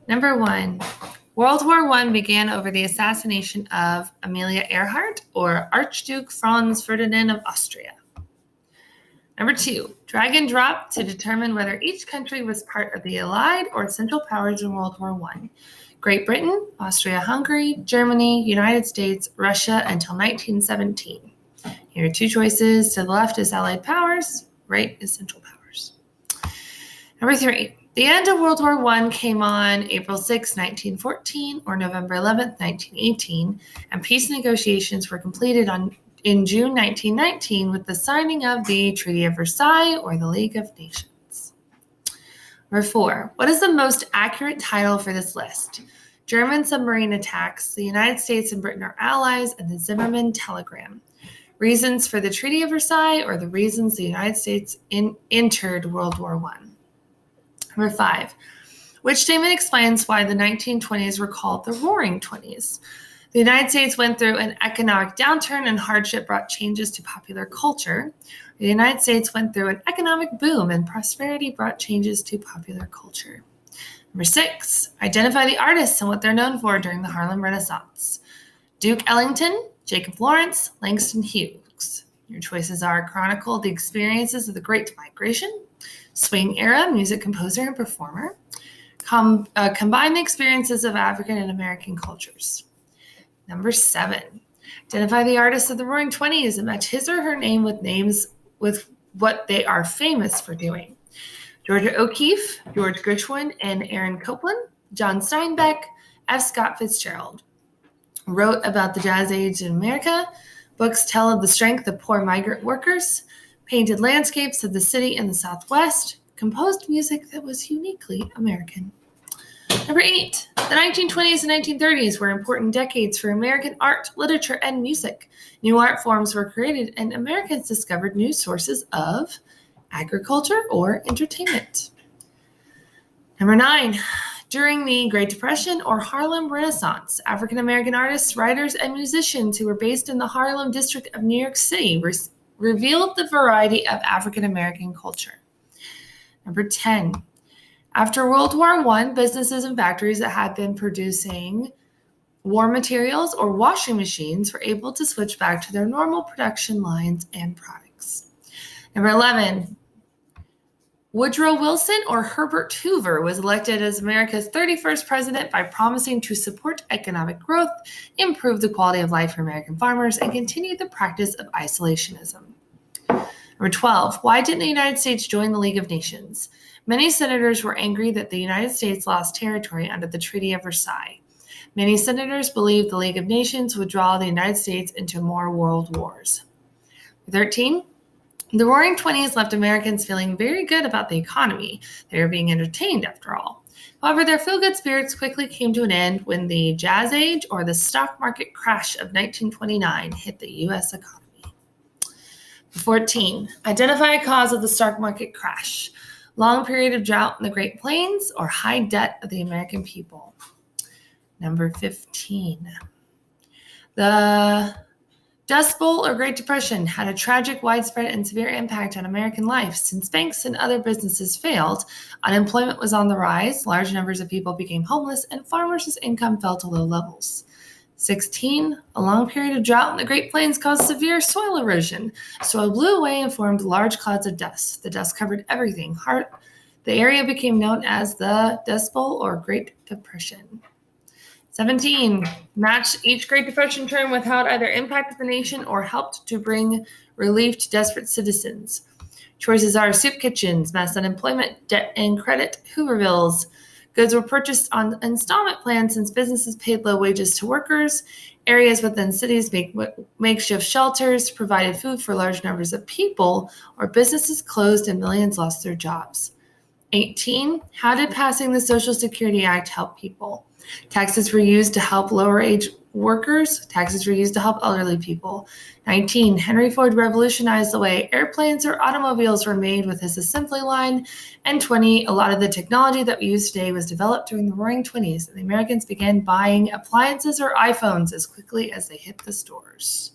Number 1. World War I began over the assassination of Amelia Earhart or Archduke Franz Ferdinand of Austria. Number 2. Drag and drop to determine whether each country was part of the Allied or Central Powers in World War I. Great Britain, Austria-Hungary, Germany, United States, Russia until 1917. Here are 2 choices. To the left is Allied powers, right is Central Powers. Number 3. The end of World War I came on April 6, 1914 or November 11, 1918, and peace negotiations were completed in June 1919 with the signing of the Treaty of Versailles or the League of Nations. Number 4. What is the most accurate title for this list? German submarine attacks, the United States and Britain are allies, and the Zimmermann Telegram. Reasons for the Treaty of Versailles or the reasons the United States entered World War I. Number 5. Which statement explains why the 1920s were called the Roaring Twenties? The United States went through an economic downturn and hardship brought changes to popular culture. The United States went through an economic boom and prosperity brought changes to popular culture. Number 6. Identify the artists and what they're known for during the Harlem Renaissance. Duke Ellington, Jacob Lawrence, Langston Hughes. Your choices are chronicle the experiences of the Great Migration, swing era music composer and performer, combine the experiences of African and American cultures. Number 7. Identify the artists of the Roaring Twenties and match his or her name with names with what they are famous for doing. Georgia O'Keeffe, George Gershwin, and Aaron Copland. John Steinbeck, F. Scott Fitzgerald. Wrote about the Jazz Age in America. Books tell of the strength of poor migrant workers. Painted landscapes of the city in the Southwest. Composed music that was uniquely American. Number 8. The 1920s and 1930s were important decades for American art, literature, and music. New art forms were created, and Americans discovered new sources of agriculture or entertainment. Number 9. During the Great Depression or Harlem Renaissance, African American artists, writers, and musicians who were based in the Harlem district of New York City revealed the variety of African American culture. Number 10. After World War I, businesses and factories that had been producing war materials or washing machines were able to switch back to their normal production lines and products. Number 11. Woodrow Wilson or Herbert Hoover was elected as America's 31st president by promising to support economic growth, improve the quality of life for American farmers, and continue the practice of isolationism. Number 12. Why didn't the United States join the League of Nations? Many senators were angry that the United States lost territory under the Treaty of Versailles. Many senators believed the League of Nations would draw the United States into more world wars. 13. The Roaring Twenties left Americans feeling very good about the economy. They were being entertained, after all. However, their feel-good spirits quickly came to an end when the Jazz Age or the stock market crash of 1929 hit the U.S. economy. 14. Identify a cause of the stock market crash. Long period of drought in the Great Plains or high debt of the American people. Number 15. The Dust Bowl or Great Depression had a tragic, widespread, and severe impact on American life. Since banks and other businesses failed, unemployment was on the rise, large numbers of people became homeless, and farmers' income fell to low levels. 16. A long period of drought in the Great Plains caused severe soil erosion. Soil blew away and formed large clouds of dust. The dust covered everything. The area became known as the Dust Bowl or Great Depression. 17. Match each Great Depression term with how it either impacted the nation or helped to bring relief to desperate citizens. Choices are soup kitchens, mass unemployment, debt and credit, Hoovervilles. Goods were purchased on installment plans since businesses paid low wages to workers. Areas within cities make makeshift shelters, provided food for large numbers of people, or businesses closed and millions lost their jobs. 18. How did passing the Social Security Act help people? Taxes were used to help lower-age workers. Taxes were used to help elderly people. 19. Henry Ford revolutionized the way airplanes or automobiles were made with his assembly line. And 20. A lot of the technology that we use today was developed during the Roaring Twenties, and the Americans began buying appliances or iPhones as quickly as they hit the stores.